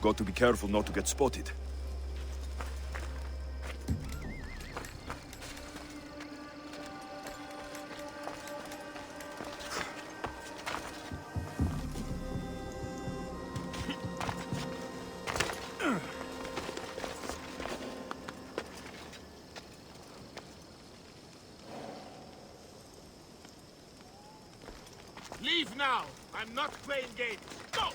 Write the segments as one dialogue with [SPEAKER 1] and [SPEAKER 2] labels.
[SPEAKER 1] Got to be careful not to get spotted.
[SPEAKER 2] Leave now! I'm not playing games. Go!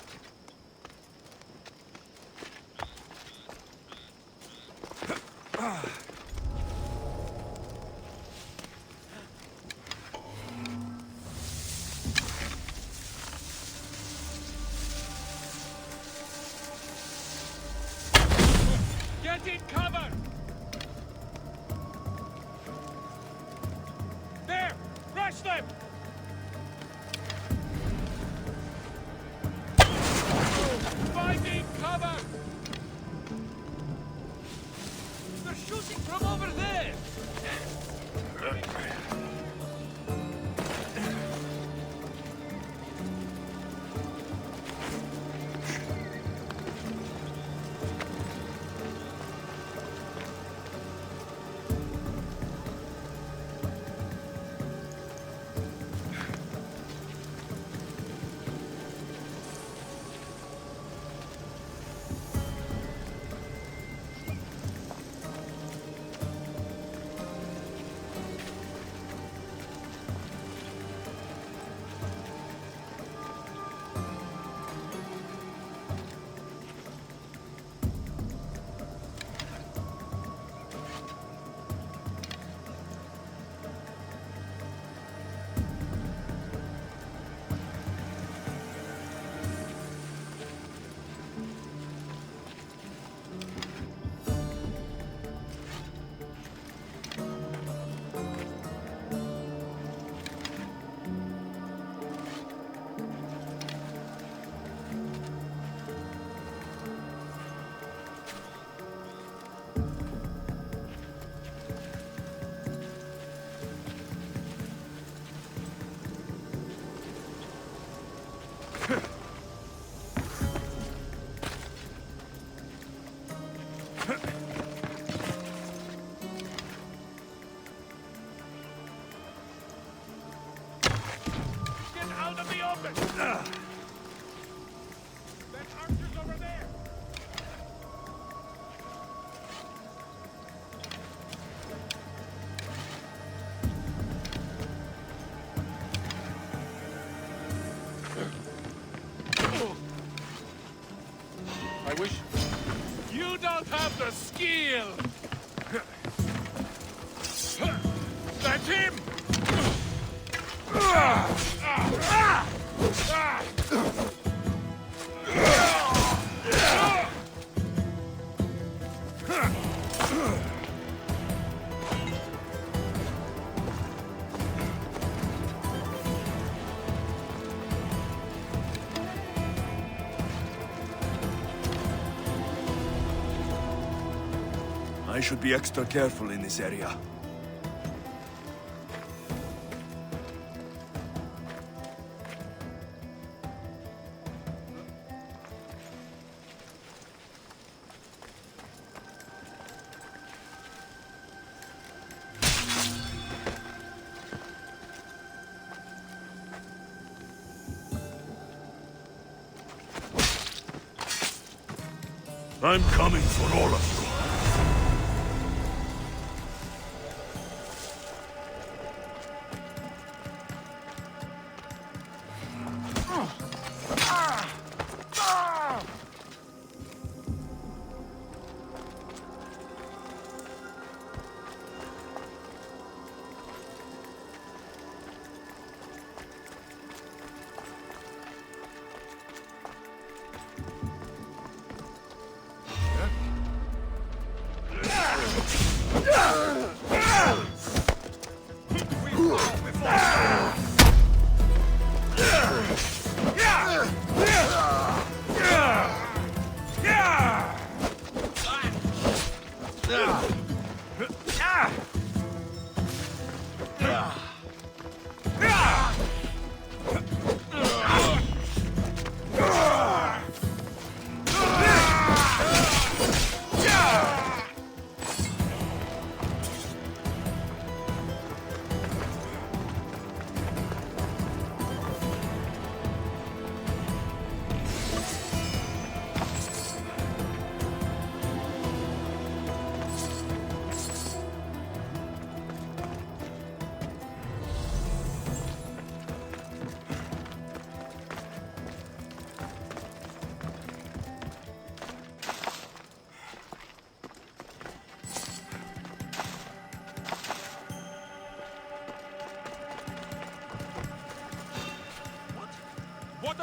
[SPEAKER 2] Get in cover! There! Rush them! Finding cover! They're shooting from over there! You don't have the skill! That's him!
[SPEAKER 1] I should be extra careful in this area. I'm coming for all of you.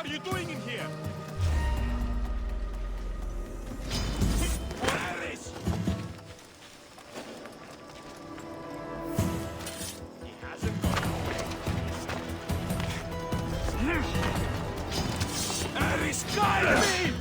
[SPEAKER 2] are you doing in here? Aris! He hasn't gone away. Aris, guide me!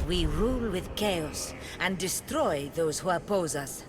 [SPEAKER 3] We rule with chaos and destroy those who oppose us.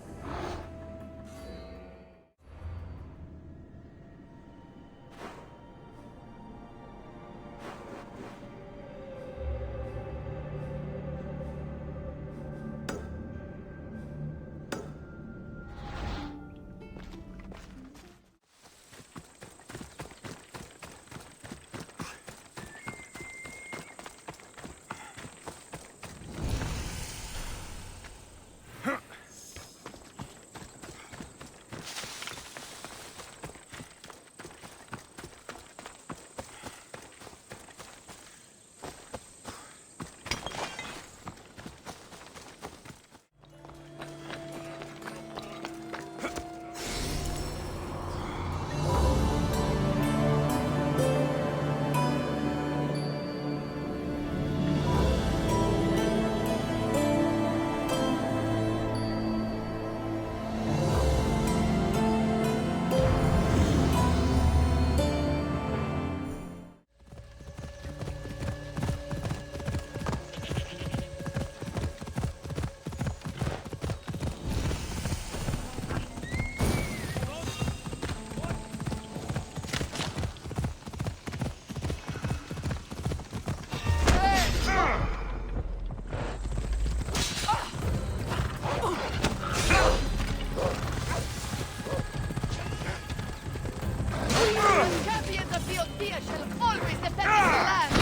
[SPEAKER 4] Champions of Boeotia shall always defend the land!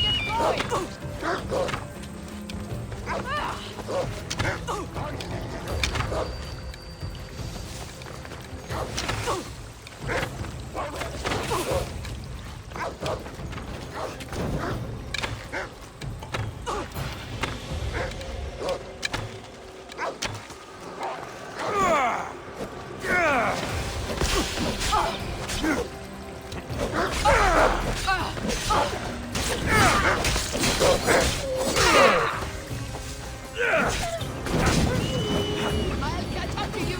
[SPEAKER 4] Get going! I'll catch up to you!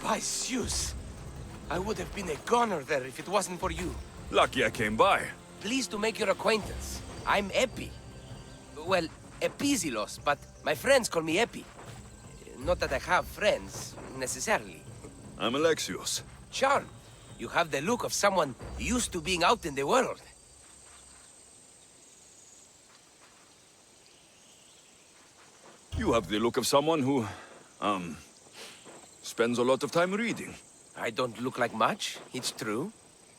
[SPEAKER 5] By Zeus! I would have been a goner there if it wasn't for you.
[SPEAKER 1] Lucky I came by.
[SPEAKER 5] Pleased to make your acquaintance. I'm Eppie. Well, Episilos, but my friends call me Eppie. Not that I have friends, necessarily.
[SPEAKER 1] I'm Alexios.
[SPEAKER 5] Charmed. You have the look of someone used to being out in the world.
[SPEAKER 1] You have the look of someone who, spends a lot of time reading.
[SPEAKER 5] I don't look like much, it's true.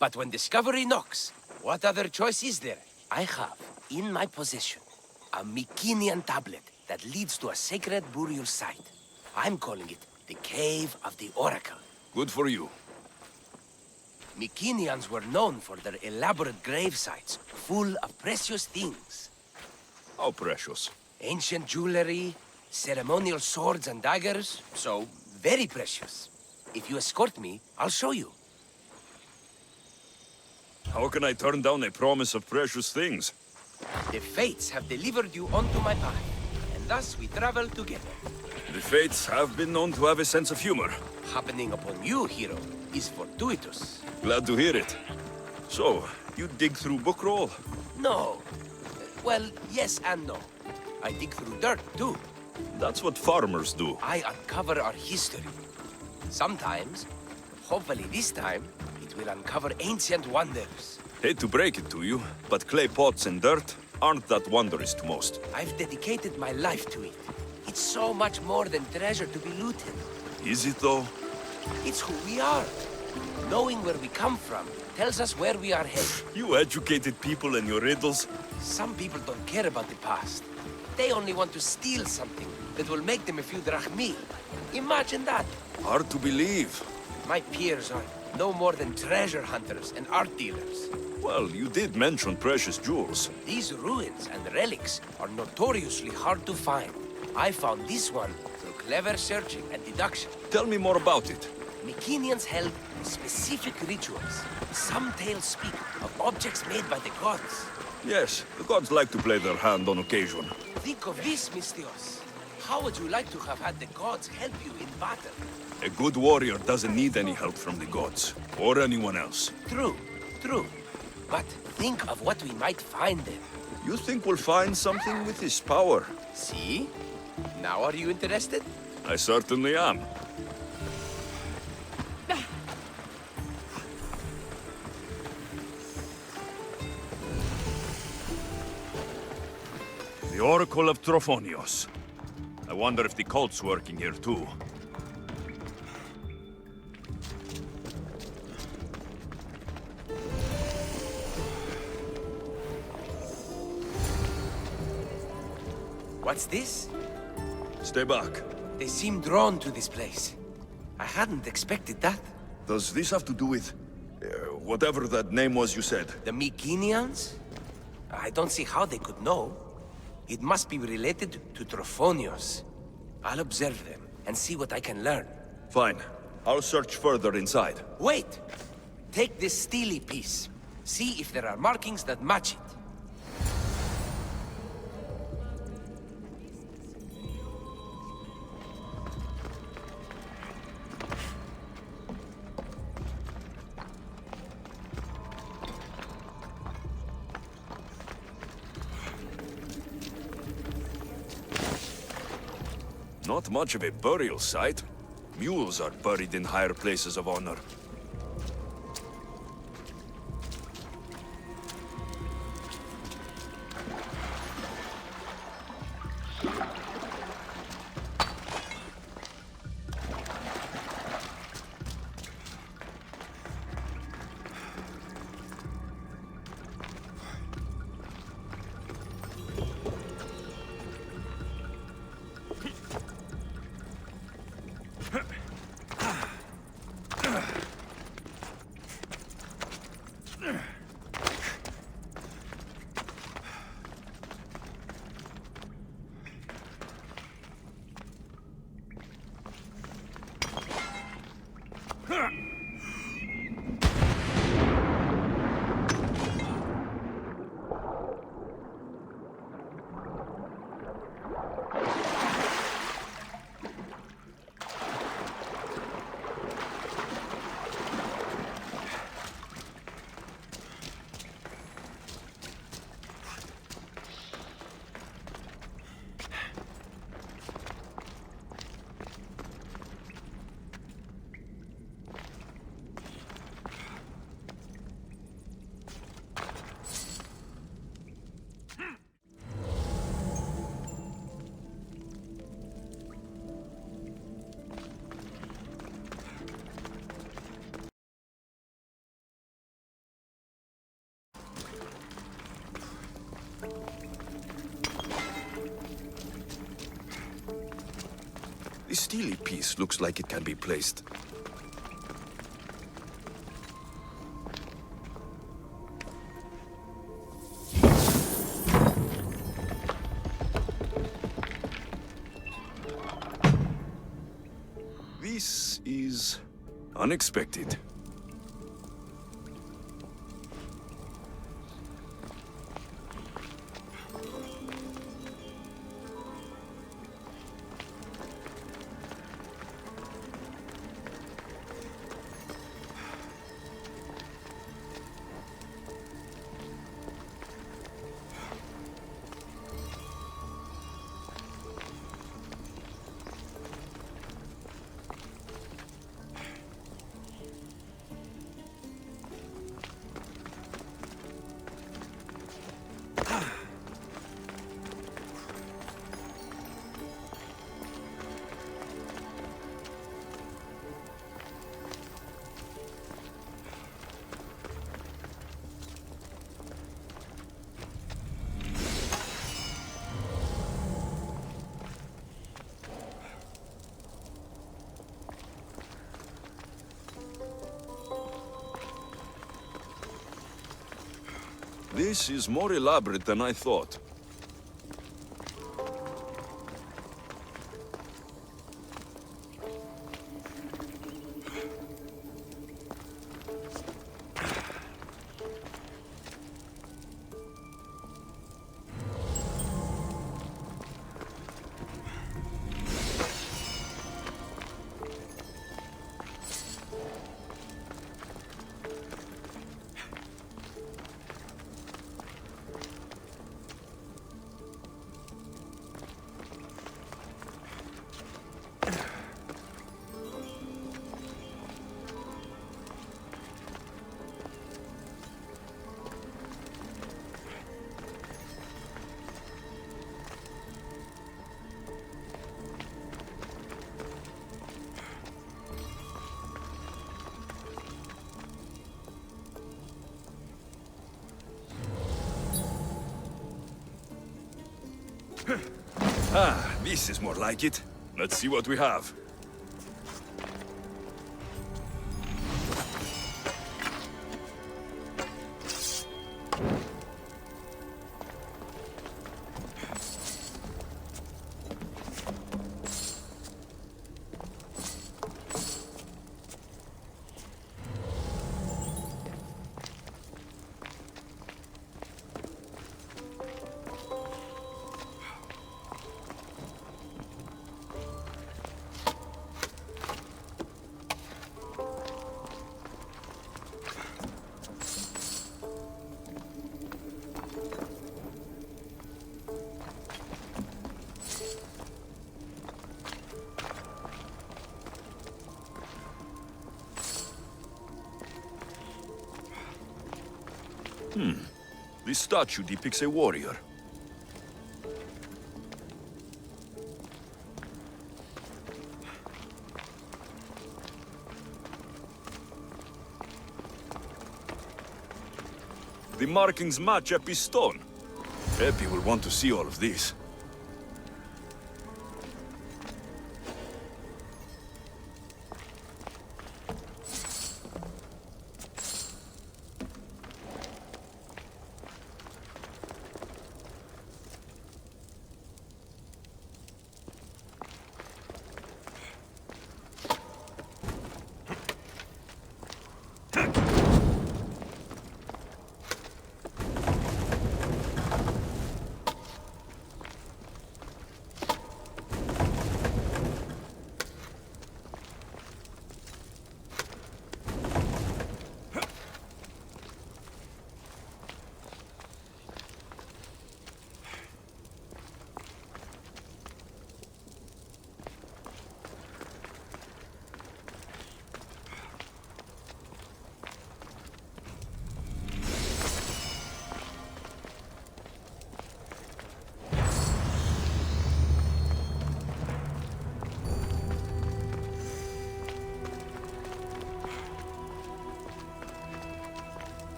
[SPEAKER 5] But when discovery knocks, what other choice is there? I have, in my possession, a Mycenaean tablet that leads to a sacred burial site. I'm calling it the Cave of the Oracle.
[SPEAKER 1] Good for you.
[SPEAKER 5] Mycenaeans were known for their elaborate grave sites, full of precious things.
[SPEAKER 1] How precious.
[SPEAKER 5] Ancient jewelry, ceremonial swords and daggers, so very precious. If you escort me, I'll show you.
[SPEAKER 1] How can I turn down a promise of precious things?
[SPEAKER 5] The Fates have delivered you onto my path, and thus we travel together.
[SPEAKER 1] The Fates have been known to have a sense of humor.
[SPEAKER 5] Happening upon you, hero, is fortuitous.
[SPEAKER 1] Glad to hear it. So, you dig through book roll?
[SPEAKER 5] No. Well, yes and no. I dig through dirt, too.
[SPEAKER 1] That's what farmers do.
[SPEAKER 5] I uncover our history. Sometimes, hopefully this time, it will uncover ancient wonders.
[SPEAKER 1] Hate to break it to you, but clay pots and dirt aren't that wondrous to most.
[SPEAKER 5] I've dedicated my life to it. It's so much more than treasure to be looted.
[SPEAKER 1] Is it though?
[SPEAKER 5] It's who we are. Knowing where we come from tells us where we are headed.
[SPEAKER 1] You educated people and your riddles.
[SPEAKER 5] Some people don't care about the past. They only want to steal something, that will make them a few drachmi. Imagine that.
[SPEAKER 1] Hard to believe.
[SPEAKER 5] My peers are no more than treasure hunters and art dealers.
[SPEAKER 1] Well, you did mention precious jewels.
[SPEAKER 5] These ruins and relics are notoriously hard to find. I found this one through clever searching and deduction.
[SPEAKER 1] Tell me more about it.
[SPEAKER 5] Mycenaeans held specific rituals. Some tales speak of objects made by the gods.
[SPEAKER 1] Yes, the gods like to play their hand on occasion.
[SPEAKER 5] Think of this, Mystios. How would you like to have had the gods help you in battle?
[SPEAKER 1] A good warrior doesn't need any help from the gods, or anyone else.
[SPEAKER 5] True, true. But think of what we might find there.
[SPEAKER 1] You think we'll find something with his power?
[SPEAKER 5] See? Now are you interested?
[SPEAKER 1] I certainly am. The Oracle of Trophonios. I wonder if the cult's working here too.
[SPEAKER 5] What's this?
[SPEAKER 1] Stay back.
[SPEAKER 5] They seem drawn to this place. I hadn't expected that.
[SPEAKER 1] Does this have to do with... whatever that name was you said?
[SPEAKER 5] The Mycenaeans? I don't see how they could know. It must be related to Trophonios. I'll observe them and see what I can learn.
[SPEAKER 1] Fine. I'll search further inside.
[SPEAKER 5] Wait! Take this steely piece. See if there are markings that match it.
[SPEAKER 1] Not much of a burial site. Mules are buried in higher places of honor. This steely piece looks like it can be placed. This is unexpected. This is more elaborate than I thought. Ah, this is more like it. Let's see what we have. This statue depicts a warrior. The markings match Eppie's stone. Eppie will want to see all of this.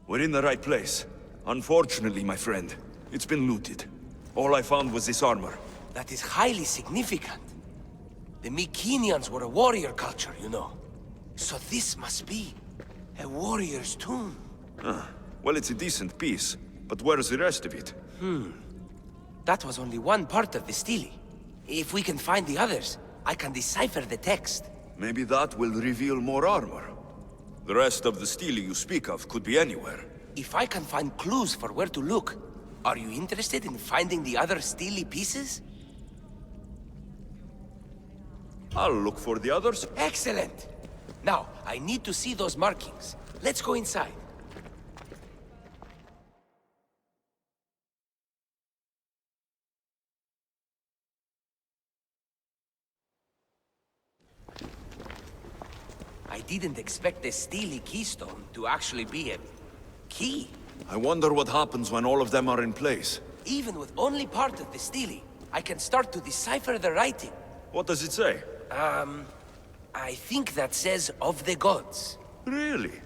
[SPEAKER 1] We're in the right place. Unfortunately, my friend, it's been looted. All I found was this armor.
[SPEAKER 5] That is highly significant. The Mycenaeans were a warrior culture, you know. So this must be a warrior's tomb.
[SPEAKER 1] Well, it's a decent piece, but where's the rest of it?
[SPEAKER 5] That was only one part of the stele. If we can find the others, I can decipher the text.
[SPEAKER 1] Maybe that will reveal more armor. The rest of the stele you speak of could be anywhere.
[SPEAKER 5] If I can find clues for where to look, are you interested in finding the other stele pieces?
[SPEAKER 1] I'll look for the others.
[SPEAKER 5] Excellent! Now, I need to see those markings. Let's go inside. I didn't expect the steely keystone to actually be a key.
[SPEAKER 1] I wonder what happens when all of them are in place.
[SPEAKER 5] Even with only part of the steely, I can start to decipher the writing.
[SPEAKER 1] What does it say?
[SPEAKER 5] I think that says of the gods.
[SPEAKER 1] Really?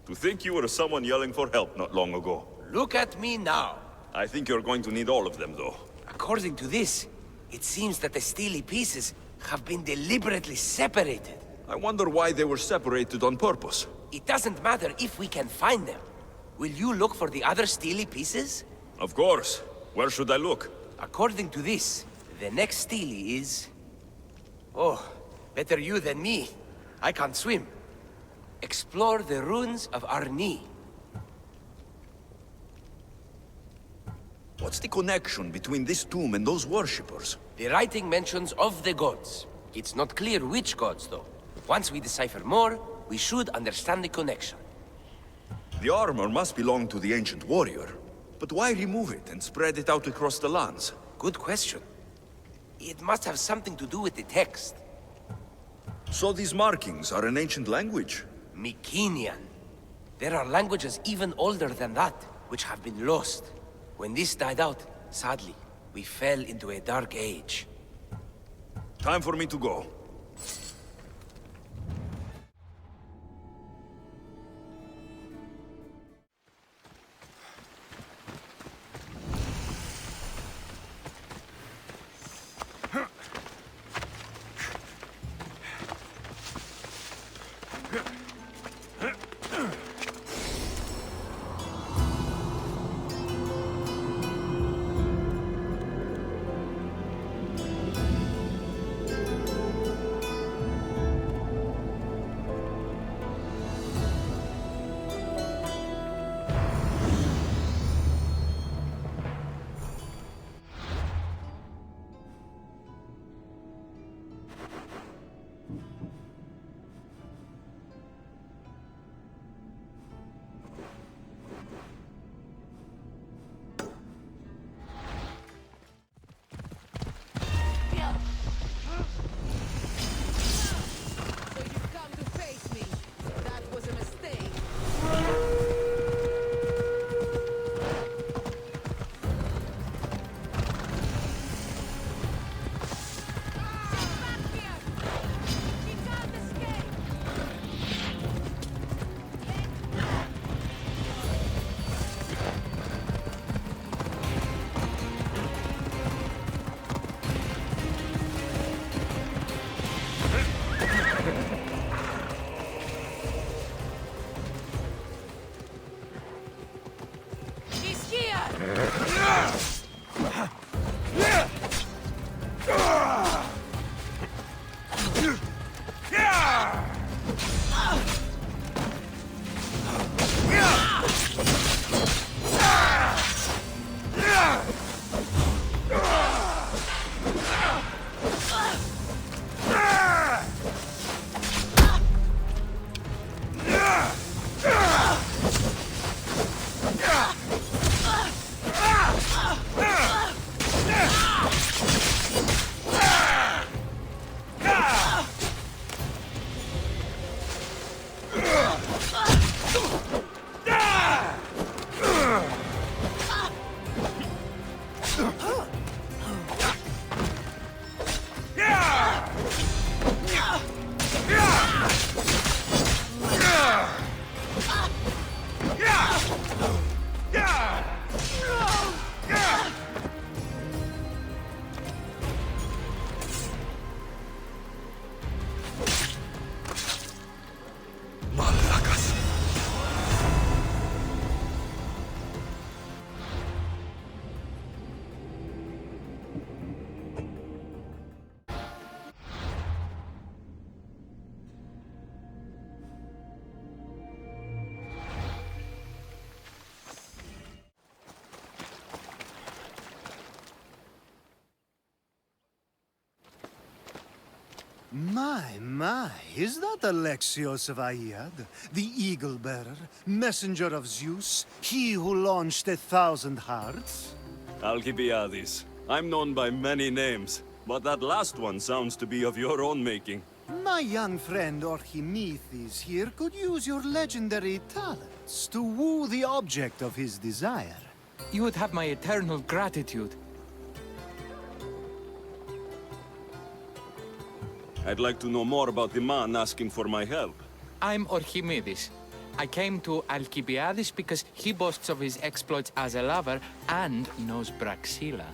[SPEAKER 1] To think you were someone yelling for help not long ago.
[SPEAKER 5] Look at me now.
[SPEAKER 1] I think you're going to need all of them, though.
[SPEAKER 5] According to this, it seems that the steely pieces have been deliberately separated.
[SPEAKER 1] I wonder why they were separated on purpose.
[SPEAKER 5] It doesn't matter if we can find them. Will you look for the other steely pieces?
[SPEAKER 1] Of course. Where should I look?
[SPEAKER 5] According to this, the next steely is... Oh, better you than me. I can't swim. Explore the ruins of Arni.
[SPEAKER 1] What's the connection between this tomb and those worshippers?
[SPEAKER 5] The writing mentions of the gods. It's not clear which gods, though. Once we decipher more, we should understand the connection.
[SPEAKER 1] The armor must belong to the ancient warrior. But why remove it and spread it out across the lands?
[SPEAKER 5] Good question. It must have something to do with the text.
[SPEAKER 1] So these markings are an ancient language?
[SPEAKER 5] Mycenaean. There are languages even older than that, which have been lost. When this died out, sadly, we fell into a dark age.
[SPEAKER 1] Time for me to go.
[SPEAKER 6] My, is that Alexios of Aiad, the Eagle-Bearer, messenger of Zeus, he who launched 1,000 hearts?
[SPEAKER 1] Alcibiades. I'm known by many names, but that last one sounds to be of your own making.
[SPEAKER 6] My young friend Orchimedes here could use your legendary talents to woo the object of his desire.
[SPEAKER 7] You would have my eternal gratitude.
[SPEAKER 8] I'd like to know more about the man asking for my help.
[SPEAKER 7] I'm Orchimedes. I came to Alcibiades because he boasts of his exploits as a lover and knows Praxilla.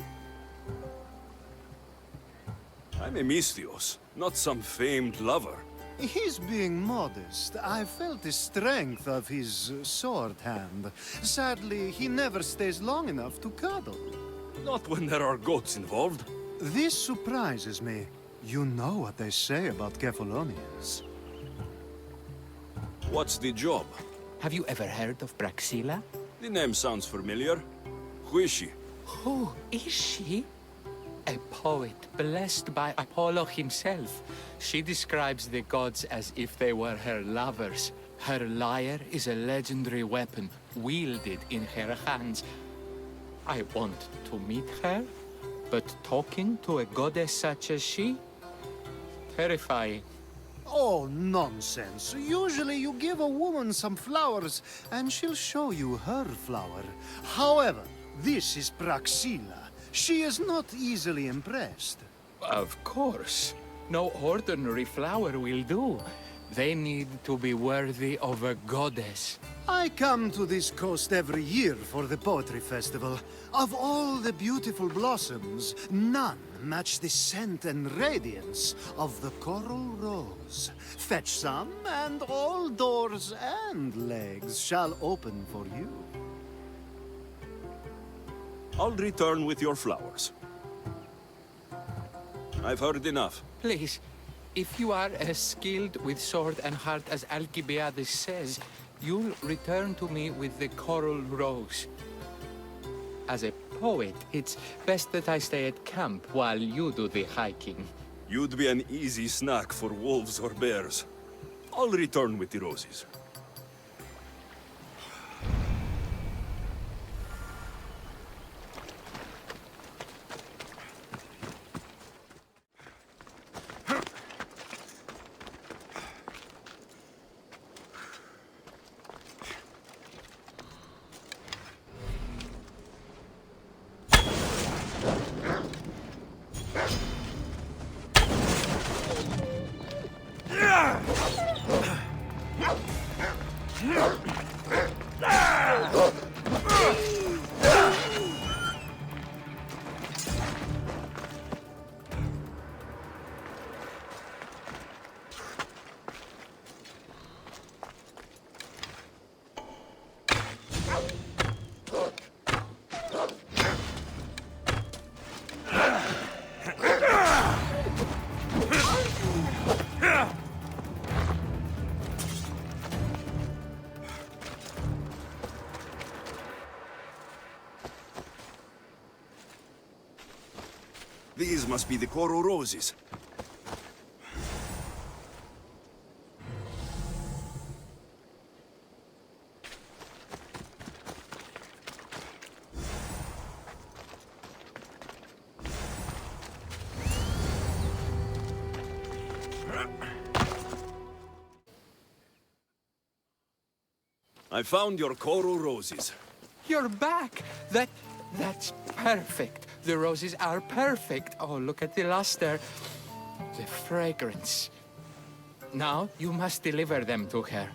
[SPEAKER 8] I'm Misthios, not some famed lover.
[SPEAKER 6] He's being modest. I felt the strength of his sword hand. Sadly, he never stays long enough to cuddle.
[SPEAKER 8] Not when there are goats involved.
[SPEAKER 6] This surprises me. You know what they say about Kephalonians.
[SPEAKER 8] What's the job?
[SPEAKER 7] Have you ever heard of Praxilla?
[SPEAKER 8] The name sounds familiar. Who is she?
[SPEAKER 7] Who is she? A poet blessed by Apollo himself. She describes the gods as if they were her lovers. Her lyre is a legendary weapon, wielded in her hands. I want to meet her, but talking to a goddess such as she? Terrifying.
[SPEAKER 6] Oh, nonsense. Usually you give a woman some flowers, and she'll show you her flower. However, this is Praxilla. She is not easily impressed.
[SPEAKER 7] Of course. No ordinary flower will do. They need to be worthy of a goddess.
[SPEAKER 6] I come to this coast every year for the poetry festival. Of all the beautiful blossoms, none match the scent and radiance of the coral rose. Fetch some, and all doors and legs shall open for you.
[SPEAKER 8] I'll return with your flowers. I've heard enough.
[SPEAKER 7] Please, if you are as skilled with sword and heart as Alcibiades says, you'll return to me with the coral rose. As a poet, it's best that I stay at camp while you do the hiking.
[SPEAKER 8] You'd be an easy snack for wolves or bears. I'll return with the roses.
[SPEAKER 1] These must be the coral roses.
[SPEAKER 8] I found your coral roses.
[SPEAKER 7] You're back! That's perfect. The roses are perfect. Oh, look at the luster. The fragrance. Now, you must deliver them to her.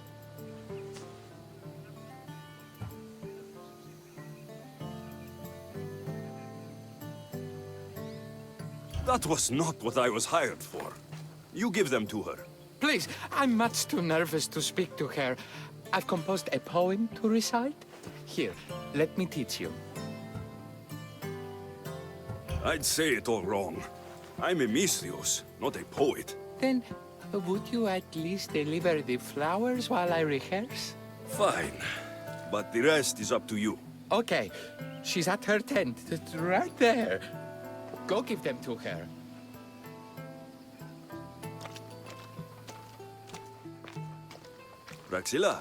[SPEAKER 8] That was not what I was hired for. You give them to her.
[SPEAKER 7] Please, I'm much too nervous to speak to her. I've composed a poem to recite. Here, let me teach you.
[SPEAKER 8] I'd say it all wrong. I'm a Misthios, not a poet.
[SPEAKER 7] Then, would you at least deliver the flowers while I rehearse?
[SPEAKER 8] Fine. But the rest is up to you.
[SPEAKER 7] Okay, she's at her tent. It's right there. Go give them to her.
[SPEAKER 8] Praxilla,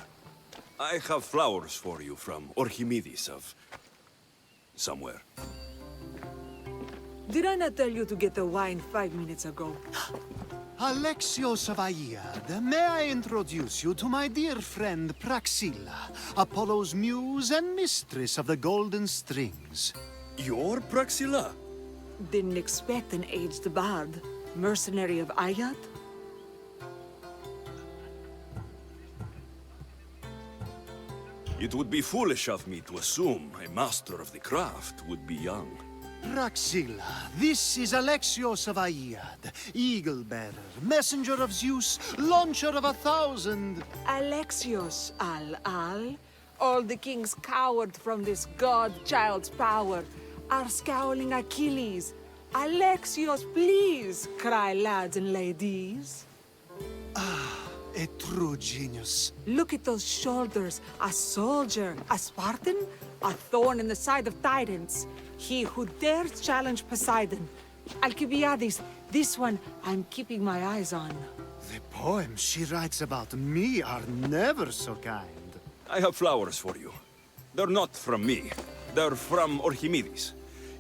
[SPEAKER 8] I have flowers for you from Orchimedes of... somewhere.
[SPEAKER 9] Did I not tell you to get the wine 5 minutes ago?
[SPEAKER 6] Alexios of Aiad, may I introduce you to my dear friend Praxilla, Apollo's muse and mistress of the golden strings.
[SPEAKER 8] You're Praxilla?
[SPEAKER 9] Didn't expect an aged bard. Mercenary of Aiad?
[SPEAKER 8] It would be foolish of me to assume a master of the craft would be young.
[SPEAKER 6] Praxilla, this is Alexios of Aiad, Eagle-bearer, messenger of Zeus, launcher of 1,000...
[SPEAKER 9] Alexios, Al-Al. All the kings cowered from this god-child's power. Are scowling Achilles. Alexios, please, cry lads and ladies.
[SPEAKER 6] A true genius.
[SPEAKER 9] Look at those shoulders. A soldier, a Spartan, a thorn in the side of titans. He who dares challenge Poseidon. Alcibiades, this one I'm keeping my eyes on.
[SPEAKER 6] The poems she writes about me are never so kind.
[SPEAKER 8] I have flowers for you. They're not from me. They're from Orchimedes.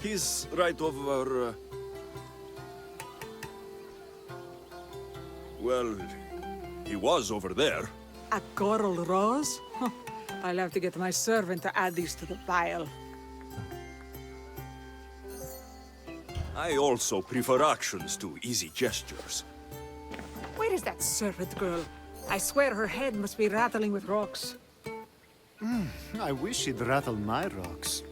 [SPEAKER 8] He's right over... Well, he was over there.
[SPEAKER 9] A coral rose? Huh. I'll have to get my servant to add these to the pile.
[SPEAKER 8] I also prefer actions to easy gestures.
[SPEAKER 9] Where is that servant girl? I swear her head must be rattling with rocks.
[SPEAKER 6] I wish she'd rattle my rocks.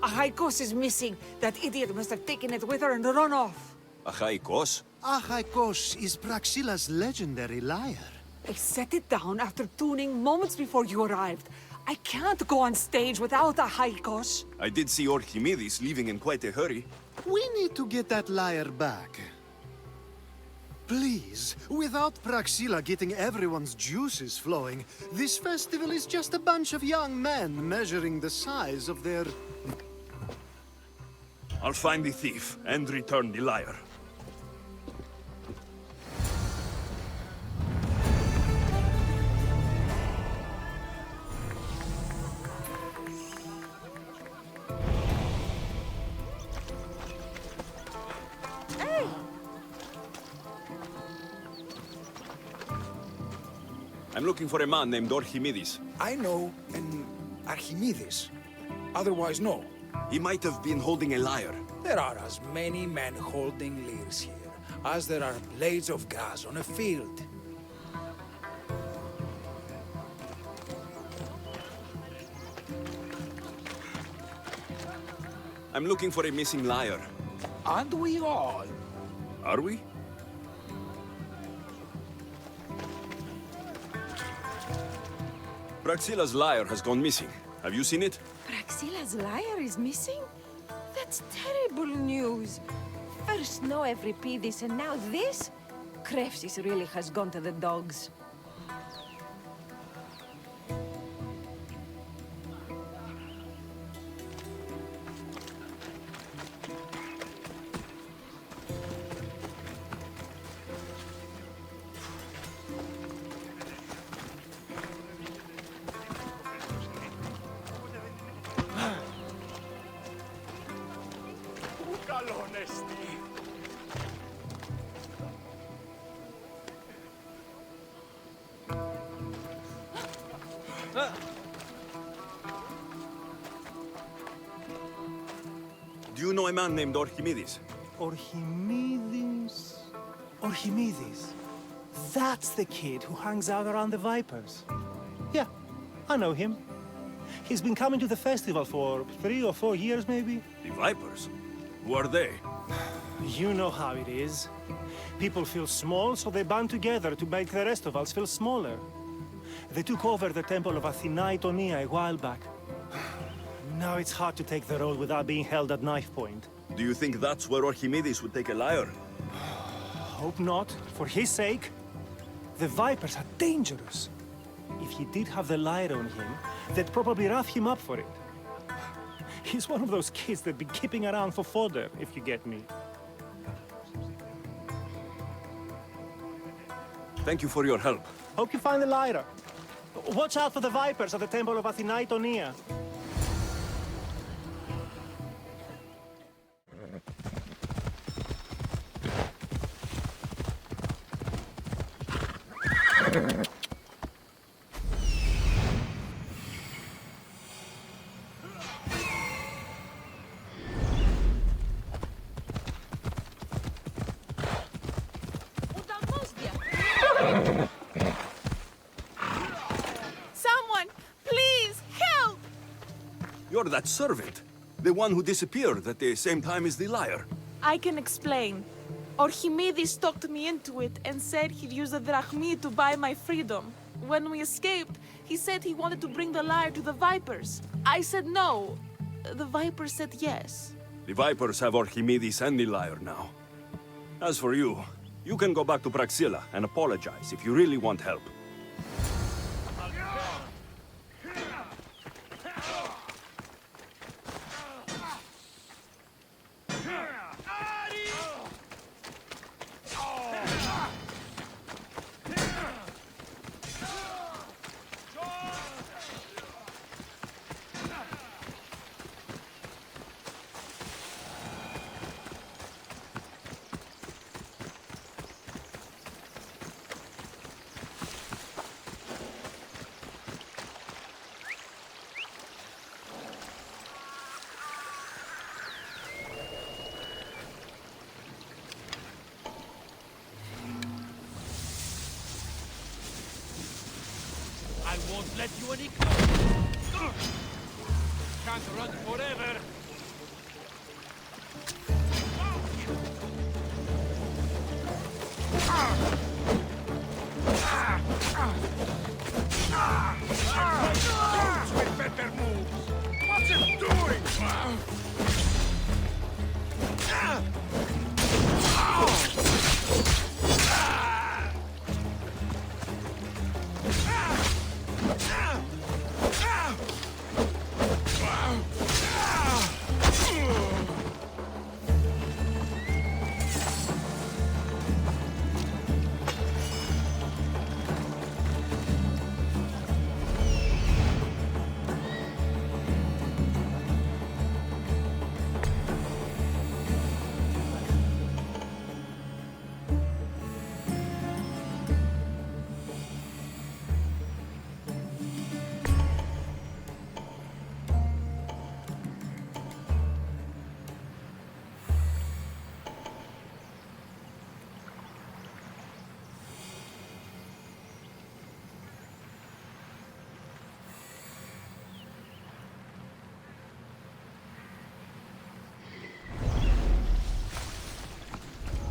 [SPEAKER 9] Achaikos is missing. That idiot must have taken it with her and run off.
[SPEAKER 8] Achaikos?
[SPEAKER 6] Achaikos is Praxilla's legendary lyre.
[SPEAKER 9] I set it down after tuning moments before you arrived. I can't go on stage without Achaikos.
[SPEAKER 8] I did see Orchimedes leaving in quite a hurry.
[SPEAKER 6] We need to get that lyre back. Please, without Praxilla getting everyone's juices flowing, this festival is just a bunch of young men measuring the size of their...
[SPEAKER 1] I'll find the thief and return the lyre.
[SPEAKER 8] I'm looking for a man named Orchimedes.
[SPEAKER 2] I know an Archimedes. Otherwise, no.
[SPEAKER 8] He might have been holding a lyre.
[SPEAKER 2] There are as many men holding lyres here as there are blades of grass on a field.
[SPEAKER 8] I'm looking for a missing lyre.
[SPEAKER 2] Aren't we all?
[SPEAKER 8] Are we? Praxilla's lyre has gone missing. Have you seen it?
[SPEAKER 4] Praxilla's lyre is missing? That's terrible news. First no Euripides and now this? Kreusis really has gone to the dogs.
[SPEAKER 8] Do you know a man named Orchimedes?
[SPEAKER 10] Orchimedes? Orchimedes? That's the kid who hangs out around the Vipers. Yeah, I know him. He's been coming to the festival for 3 or 4 years, maybe.
[SPEAKER 8] The Vipers? Who are they?
[SPEAKER 10] You know how it is. People feel small, so they band together to make the rest of us feel smaller. They took over the temple of Athena Itonia a while back. Now it's hard to take the road without being held at knife point.
[SPEAKER 8] Do you think that's where Orchimedes would take a lyre?
[SPEAKER 10] Hope not, for his sake. The Vipers are dangerous. If he did have the lyre on him, they'd probably rough him up for it. He's one of those kids that'd be keeping around for fodder, if you get me.
[SPEAKER 8] Thank you for your help.
[SPEAKER 10] Hope you find the lyre. Watch out for the Vipers at the temple of Athena Itonia.
[SPEAKER 8] You're that servant. The one who disappeared at the same time as the Lyre.
[SPEAKER 11] I can explain. Orchimedes talked me into it and said he'd use the drachmi to buy my freedom. When we escaped, he said he wanted to bring the lyre to the Vipers. I said no. The Vipers said yes.
[SPEAKER 8] The Vipers have Orchimedes and the Lyre now. As for you, you can go back to Praxilla and apologize if you really want help.
[SPEAKER 12] I won't let you any closer. Can't run forever. With better moves. What's it doing?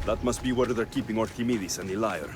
[SPEAKER 8] That must be where they're keeping Orchimedes and the Lyre.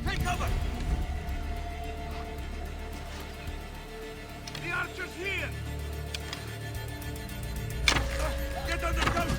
[SPEAKER 12] Take cover! The archer's here! Get under cover!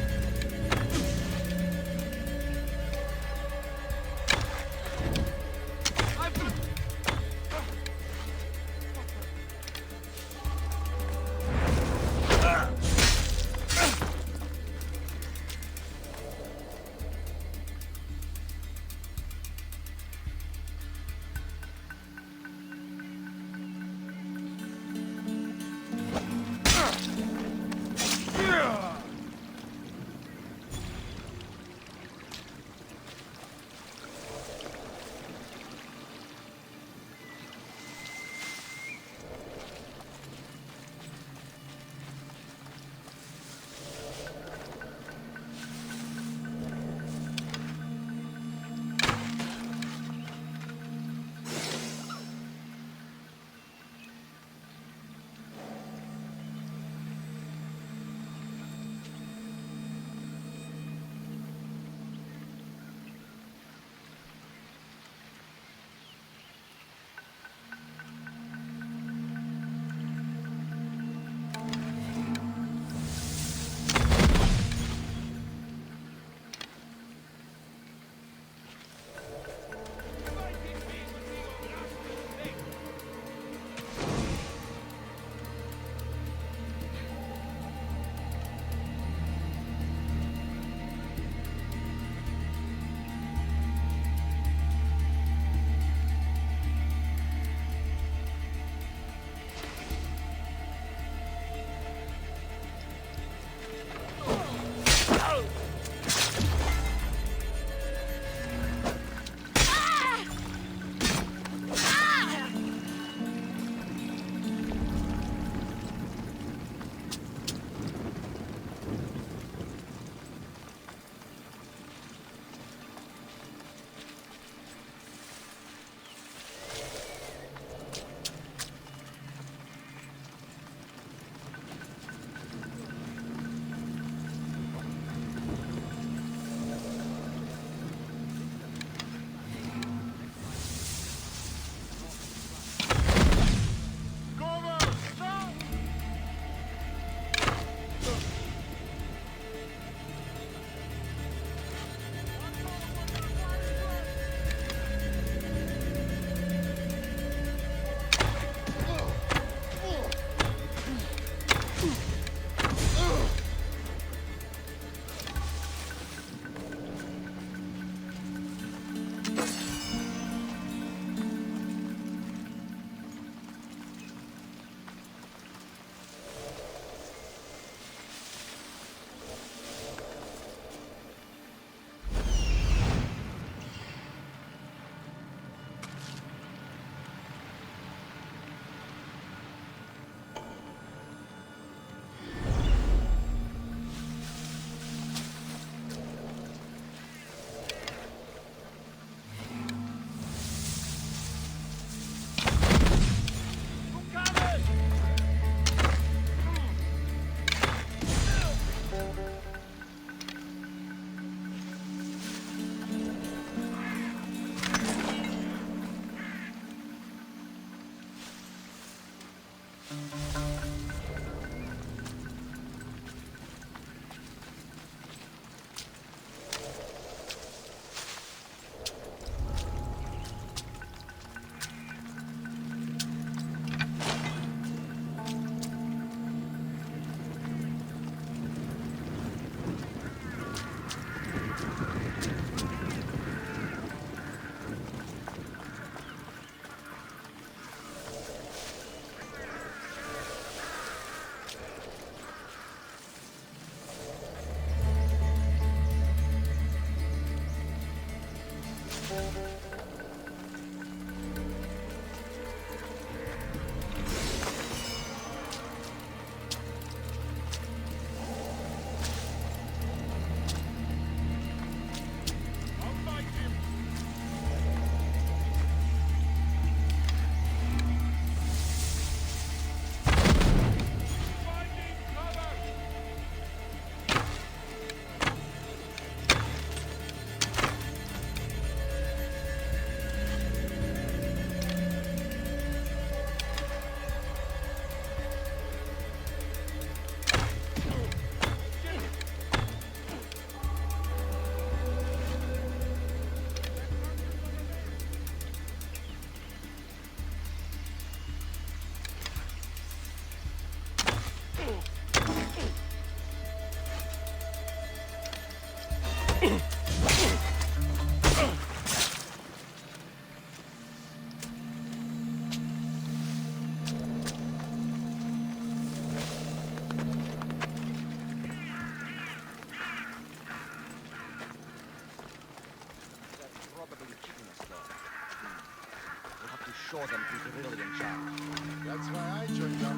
[SPEAKER 13] Show them who's really in charge. That's why I joined up.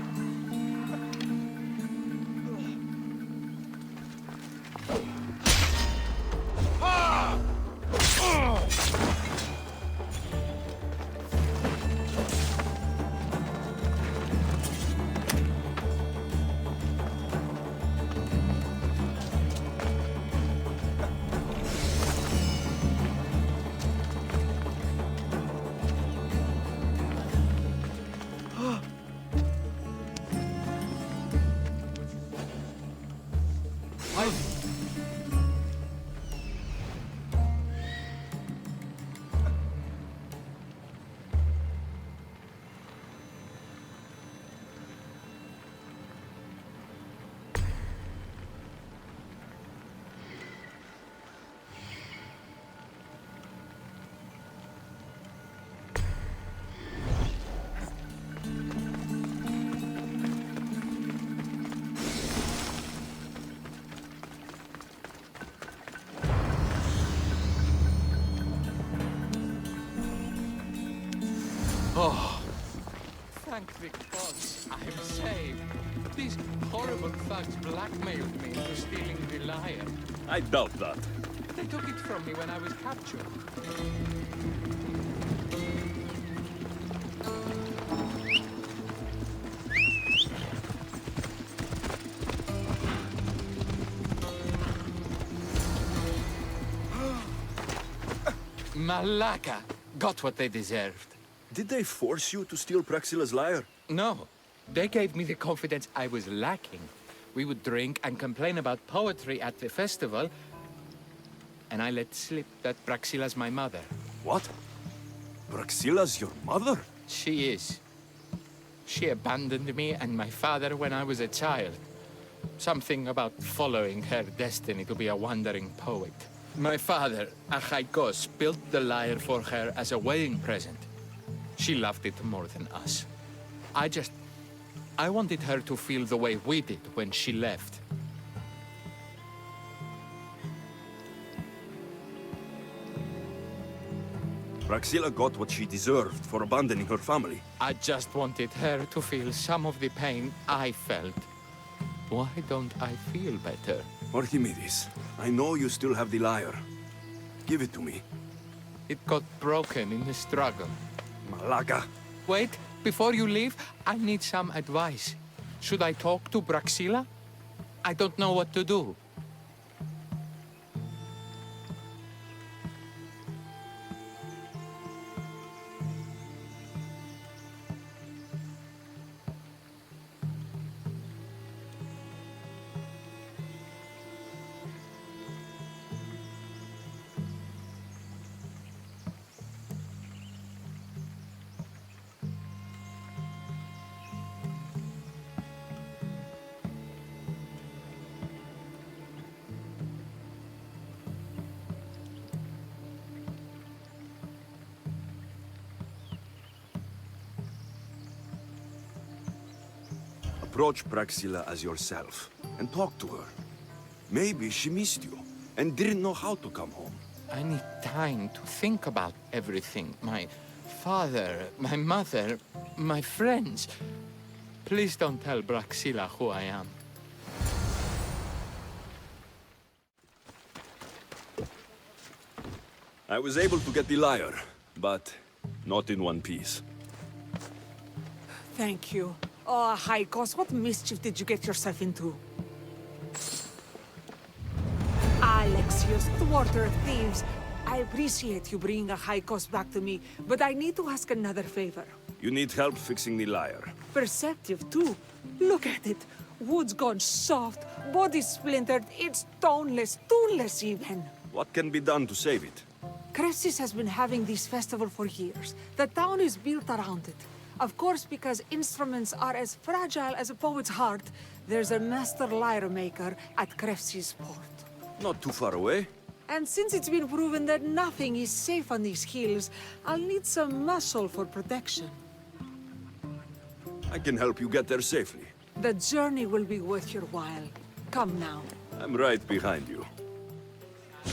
[SPEAKER 7] Oh, thank the gods, I'm saved. These horrible thugs blackmailed me into stealing the lyre.
[SPEAKER 8] I doubt that.
[SPEAKER 7] They took it from me when I was captured. Malaka got what they deserved.
[SPEAKER 8] Did they force you to steal Praxilla's lyre?
[SPEAKER 7] No. They gave me the confidence I was lacking. We would drink and complain about poetry at the festival, and I let slip that Praxilla's my mother.
[SPEAKER 8] What? Praxilla's your mother?
[SPEAKER 7] She is. She abandoned me and my father when I was a child. Something about following her destiny to be a wandering poet. My father, Achaikos, built the lyre for her as a wedding present. She loved it more than us. I wanted her to feel the way we did when she left.
[SPEAKER 8] Praxilla got what she deserved for abandoning her family.
[SPEAKER 7] I just wanted her to feel some of the pain I felt. Why don't I feel better?
[SPEAKER 8] Orchimedes, I know you still have the lyre. Give it to me.
[SPEAKER 7] It got broken in the struggle.
[SPEAKER 8] Malaka.
[SPEAKER 7] Wait, before you leave, I need some advice. Should I talk to Praxilla? I don't know what to do.
[SPEAKER 8] Approach Praxilla as yourself and talk to her. Maybe she missed you and didn't know how to come home.
[SPEAKER 7] I need time to think about everything. My father, my mother, my friends. Please don't tell Praxilla who I am.
[SPEAKER 8] I was able to get the lyre, but not in one piece.
[SPEAKER 9] Thank you. Oh, Hykos, what mischief did you get yourself into? Alexios, thwarter of thieves. I appreciate you bringing a Hykos back to me, but I need to ask another favor.
[SPEAKER 8] You need help fixing the lyre.
[SPEAKER 9] Perceptive, too. Look at it. Wood's gone soft, body splintered, it's toneless, tooless even.
[SPEAKER 8] What can be done to save it?
[SPEAKER 9] Kreusis has been having this festival for years. The town is built around it. Of course, because instruments are as fragile as a poet's heart, there's a master lyre maker at Kreusis port.
[SPEAKER 8] Not too far away.
[SPEAKER 9] And since it's been proven that nothing is safe on these hills, I'll need some muscle for protection.
[SPEAKER 8] I can help you get there safely.
[SPEAKER 9] The journey will be worth your while. Come now.
[SPEAKER 8] I'm right behind you.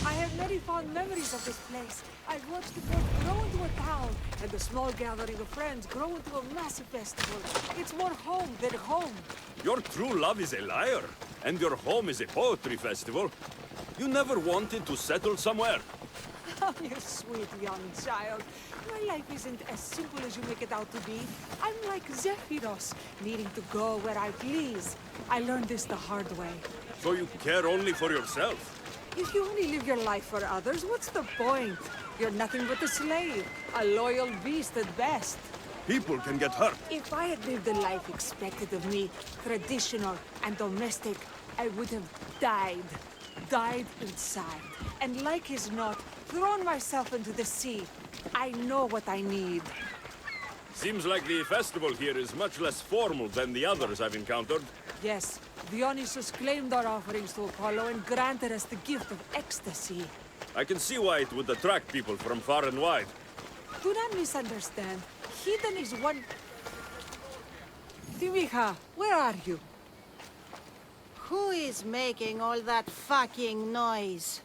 [SPEAKER 9] I have many fond memories of this place. I've watched the port grow into a town, and a small gathering of friends grow into a massive festival. It's more home than home.
[SPEAKER 8] Your true love is a lyre, and your home is a poetry festival. You never wanted to settle somewhere.
[SPEAKER 9] Oh, you sweet young child. My life isn't as simple as you make it out to be. I'm like Zephyros, needing to go where I please. I learned this the hard way.
[SPEAKER 8] So you care only for yourself?
[SPEAKER 9] If you only live your life for others, what's the point? You're nothing but a slave, a loyal beast at best.
[SPEAKER 8] People can get hurt.
[SPEAKER 9] If I had lived the life expected of me, traditional and domestic, I would have died. Died inside. And like as not, thrown myself into the sea. I know what I need.
[SPEAKER 8] Seems like the festival here is much less formal than the others I've encountered.
[SPEAKER 9] Yes, Dionysus claimed our offerings to Apollo and granted us the gift of ecstasy.
[SPEAKER 8] I can see why it would attract people from far and wide.
[SPEAKER 9] Do not misunderstand. Hidden is one... Timiha, where are you?
[SPEAKER 14] Who is making all that fucking noise?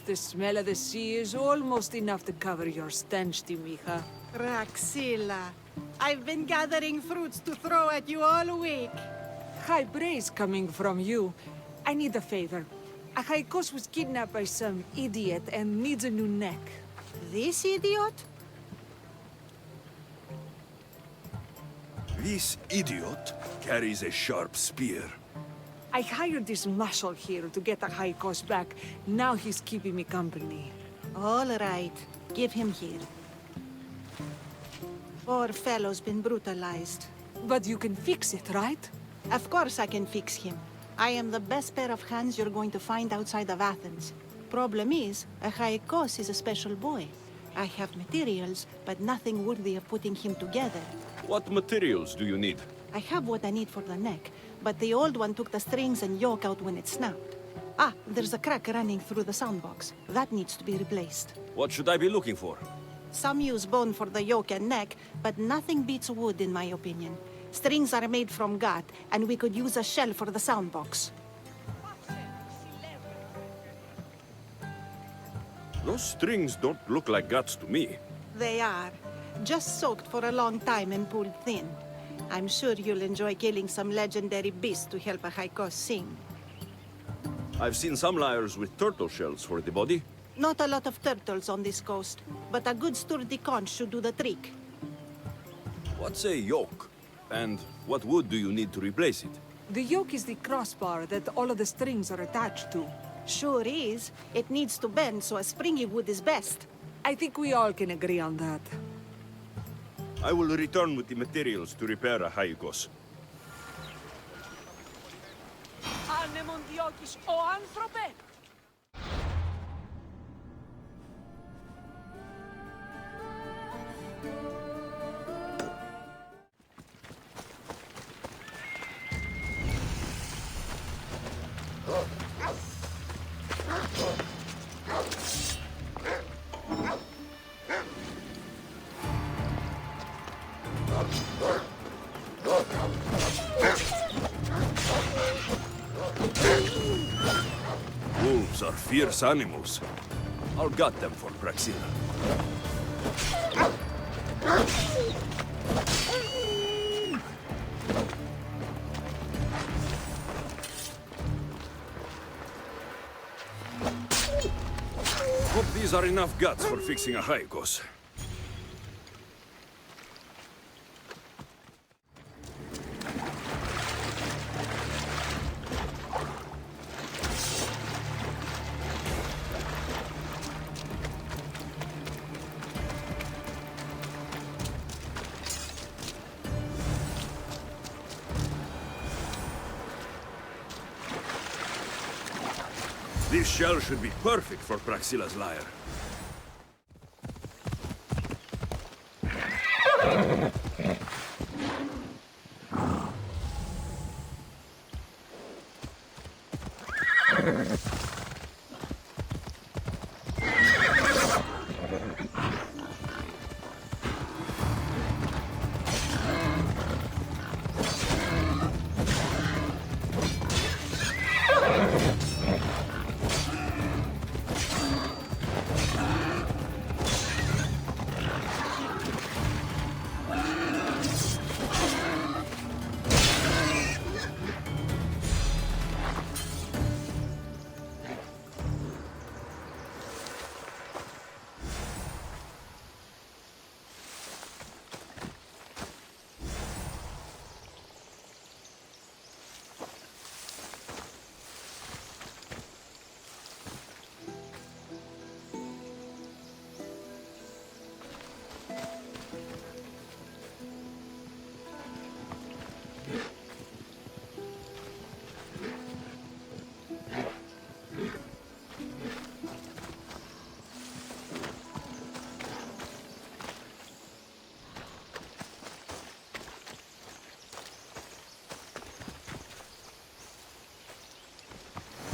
[SPEAKER 9] The smell of the sea is almost enough to cover your stench, Timiha.
[SPEAKER 14] Praxilla, I've been gathering fruits to throw at you all week.
[SPEAKER 9] High praise coming from you. I need a favor. A Hykos was kidnapped by some idiot and needs a new neck.
[SPEAKER 14] This idiot?
[SPEAKER 8] This idiot carries a sharp spear.
[SPEAKER 9] I hired this muscle here to get a Hykos back. Now he's keeping me company.
[SPEAKER 14] All right. Give him here. Poor fellow's been brutalized.
[SPEAKER 9] But you can fix it, right?
[SPEAKER 14] Of course I can fix him. I am the best pair of hands you're going to find outside of Athens. Problem is, a Hykos is a special boy. I have materials, but nothing worthy of putting him together.
[SPEAKER 8] What materials do you need?
[SPEAKER 14] I have what I need for the neck, but the old one took the strings and yoke out when it snapped. Ah, there's a crack running through the soundbox. That needs to be replaced.
[SPEAKER 8] What should I be looking for?
[SPEAKER 14] Some use bone for the yoke and neck, but nothing beats wood in my opinion. Strings are made from gut, and we could use a shell for the soundbox.
[SPEAKER 8] Those strings don't look like guts to me.
[SPEAKER 14] They are. Just soaked for a long time and pulled thin. I'm sure you'll enjoy killing some legendary beast to help a Hykos sing.
[SPEAKER 8] I've seen some lyres with turtle shells for the body.
[SPEAKER 14] Not a lot of turtles on this coast, but a good sturdy conch should do the trick.
[SPEAKER 8] What's a yoke? And what wood do you need to replace it?
[SPEAKER 9] The yoke is the crossbar that all of the strings are attached to.
[SPEAKER 14] Sure is. It needs to bend, so a springy wood is best.
[SPEAKER 9] I think we all can agree on that.
[SPEAKER 8] I will return with the materials to repair a Hykos.
[SPEAKER 9] Anemon o anthrope!
[SPEAKER 8] Wolves are fierce animals. I'll gut them for Praxilla. Hope these are enough guts for fixing a Helikon. This shell should be perfect for Praxilla's lyre.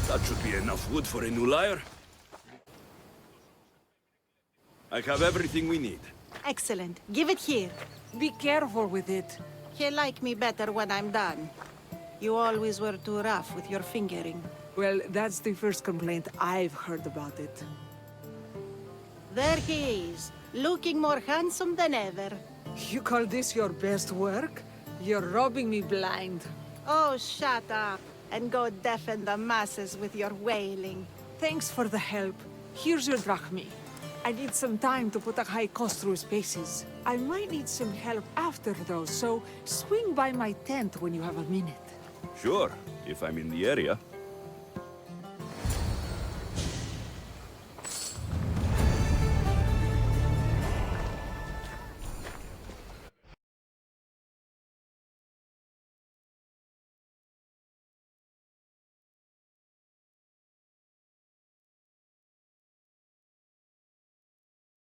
[SPEAKER 8] That should be enough wood for a new lyre. I have everything we need.
[SPEAKER 14] Excellent. Give it here.
[SPEAKER 9] Be careful with it.
[SPEAKER 14] He'll like me better when I'm done. You always were too rough with your fingering.
[SPEAKER 9] Well, that's the first complaint I've heard about it.
[SPEAKER 14] There he is, looking more handsome than ever.
[SPEAKER 9] You call this your best work? You're robbing me blind.
[SPEAKER 14] Oh, shut up, and go deafen the masses with your wailing.
[SPEAKER 9] Thanks for the help. Here's your drachmi. I need some time to put a Helikon through spaces. I might need some help after though, so swing by my tent when you have a minute.
[SPEAKER 8] Sure, if I'm in the area.